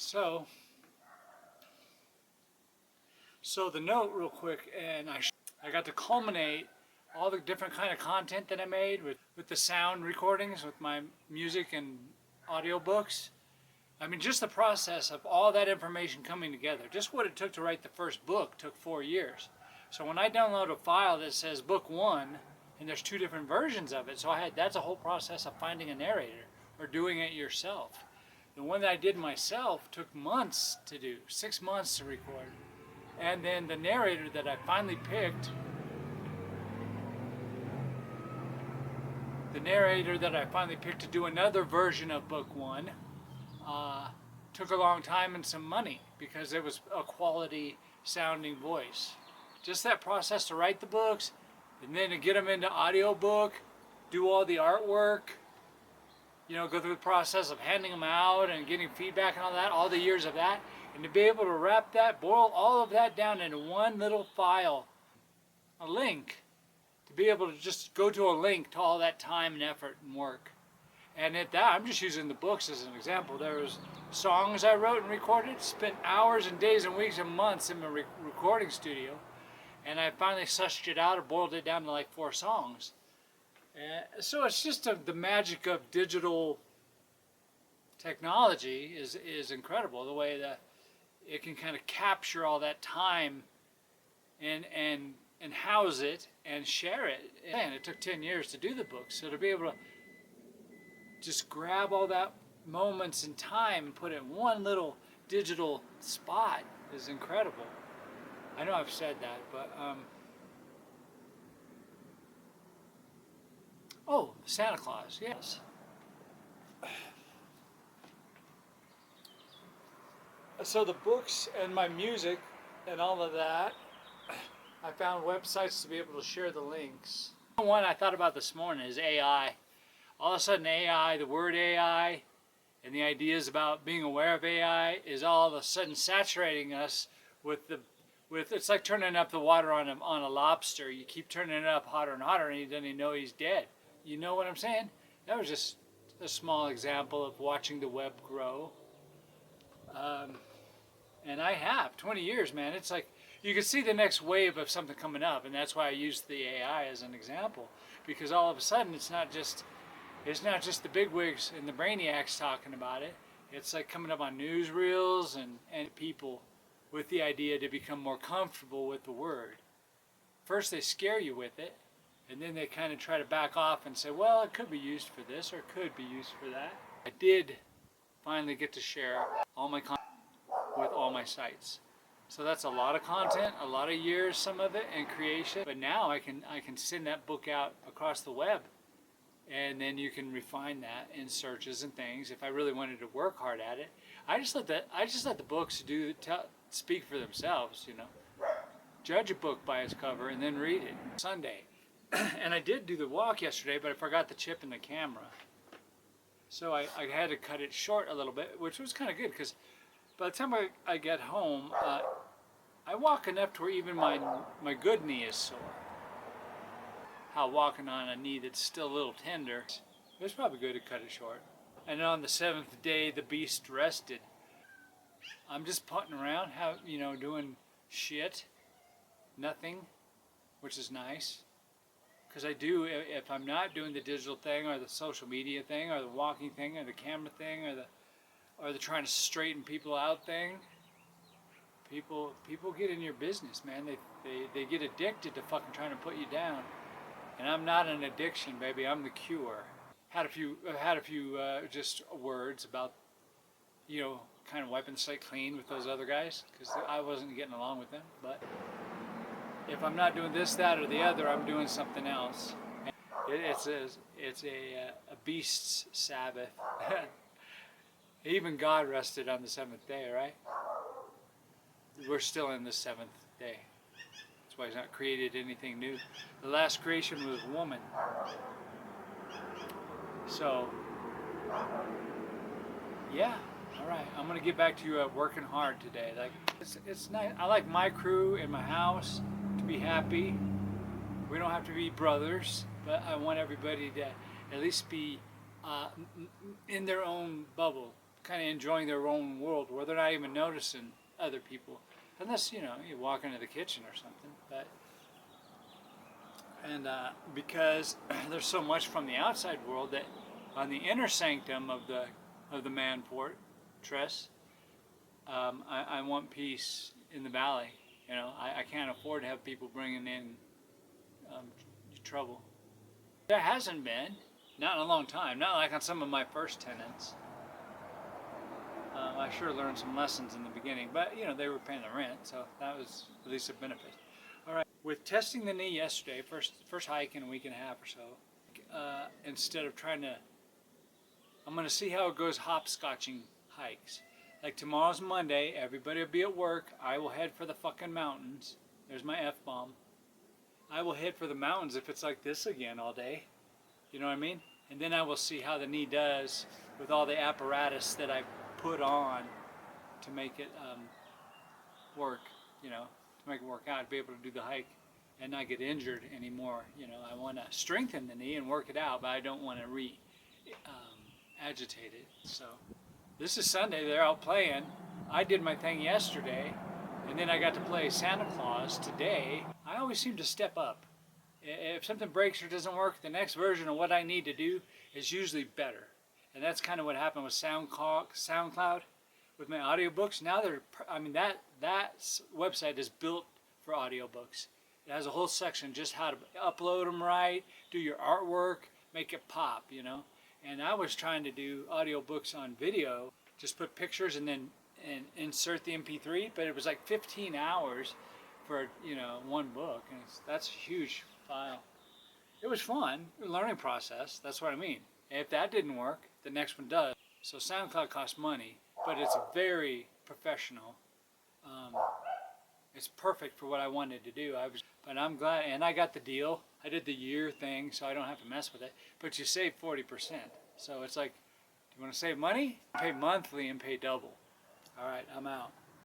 So the note real quick, and I got to culminate all the different kind of content that I made with the sound recordings, with my music and audiobooks. I mean, just the process of all that information coming together, just what it took to write the first book took 4 years. So when I download a file that says book 1, and there's 2 different versions of it, so that's a whole process of finding a narrator or doing it yourself. The one that I did myself took months to do, 6 months to record. And then the narrator that I finally picked, to do another version of book 1, took a long time and some money because it was a quality sounding voice. Just that process to write the books and then to get them into audiobook, do all the artwork, go through the process of handing them out and getting feedback and all that, all the years of that, and to be able to wrap that, boil all of that down into one little file, a link, to be able to just go to a link to all that time and effort and work. And at that, I'm just using the books as an example. There was songs I wrote and recorded, spent hours and days and weeks and months in my recording studio, and I finally sussed it out or boiled it down to like 4 songs. So it's just the magic of digital technology is incredible. The way that it can kind of capture all that time and house it and share it. And it took 10 years to do the book, so to be able to just grab all that moments in time and put it in one little digital spot is incredible. I know I've said that, but oh, Santa Claus, yes. So the books and my music and all of that, I found websites to be able to share the links. One I thought about this morning is AI. All of a sudden AI, the word AI, and the ideas about being aware of AI is all of a sudden saturating us with it's like turning up the water on a lobster. You keep turning it up hotter and hotter, and he doesn't even know he's dead. You know what I'm saying? That was just a small example of watching the web grow. And I have 20 years, man. It's like you can see the next wave of something coming up, and that's why I used the AI as an example, because all of a sudden it's not just the bigwigs and the brainiacs talking about it. It's like coming up on newsreels and people with the idea to become more comfortable with the word. First they scare you with it, and then they kind of try to back off and say, well, it could be used for this or it could be used for that. I did finally get to share all my content with all my sites. So that's a lot of content, a lot of years, some of it, and creation. But now I can send that book out across the web, and then you can refine that in searches and things. If I really wanted to work hard at it, I just let the books speak for themselves. Judge a book by its cover and then read it. Sunday, and I did do the walk yesterday, but I forgot the chip in the camera, so I had to cut it short a little bit, which was kind of good because by the time I get home, I walk enough to where even my good knee is sore. How walking on a knee that's still a little tender, it was probably good to cut it short. And on the 7th day, the beast rested. I'm just putting around, doing shit, nothing, which is nice. Because I do, if I'm not doing the digital thing or the social media thing or the walking thing or the camera thing or the trying to straighten people out thing, people get in your business, man. They get addicted to fucking trying to put you down. And I'm not an addiction, baby. I'm the cure. Had a few just words about, kind of wiping the slate clean with those other guys because I wasn't getting along with them. But if I'm not doing this, that, or the other, I'm doing something else. It's a beast's Sabbath. Even God rested on the 7th day, right? We're still in the 7th day. That's why He's not created anything new. The last creation was woman. So, yeah. All right. I'm gonna get back to working hard today. Like it's nice. I like my crew in my house to be happy. We don't have to be brothers, but I want everybody to at least be in their own bubble. kind of enjoying their own world where they're not even noticing other people, unless you walk into the kitchen or something. But because there's so much from the outside world that on the inner sanctum of the man fortress, I want peace in the valley. I can't afford to have people bringing in trouble. There hasn't been, not in a long time. Not like on some of my first tenants. I sure learned some lessons in the beginning, but they were paying the rent, so that was at least a benefit. All right, with testing the knee yesterday, first hike in a week and a half or so, instead of I'm going to see how it goes hopscotching hikes. Like tomorrow's Monday, everybody will be at work. I will head for the fucking mountains. There's my F-bomb. I will head for the mountains if it's like this again all day. You know what I mean? And then I will see how the knee does with all the apparatus that I put on to make it work, to make it work out, to be able to do the hike and not get injured anymore. I want to strengthen the knee and work it out, but I don't want to agitate it. So this is Sunday, they're out playing. I did my thing yesterday, and then I got to play Santa Claus today. I always seem to step up. If something breaks or doesn't work, the next version of what I need to do is usually better. And that's kind of what happened with SoundCloud with my audiobooks. Now that website is built for audiobooks. It has a whole section just how to upload them right, do your artwork, make it pop, And I was trying to do audiobooks on video, just put pictures and insert the MP3, but it was like 15 hours for one book, and that's a huge file. It was fun, learning process. That's what I mean. And if that didn't work, the next one does. So SoundCloud costs money, but it's very professional. It's perfect for what I wanted to do. But I'm glad, and I got the deal. I did the year thing, so I don't have to mess with it. But you save 40%. So it's like, do you want to save money? Pay monthly and pay double. All right, I'm out.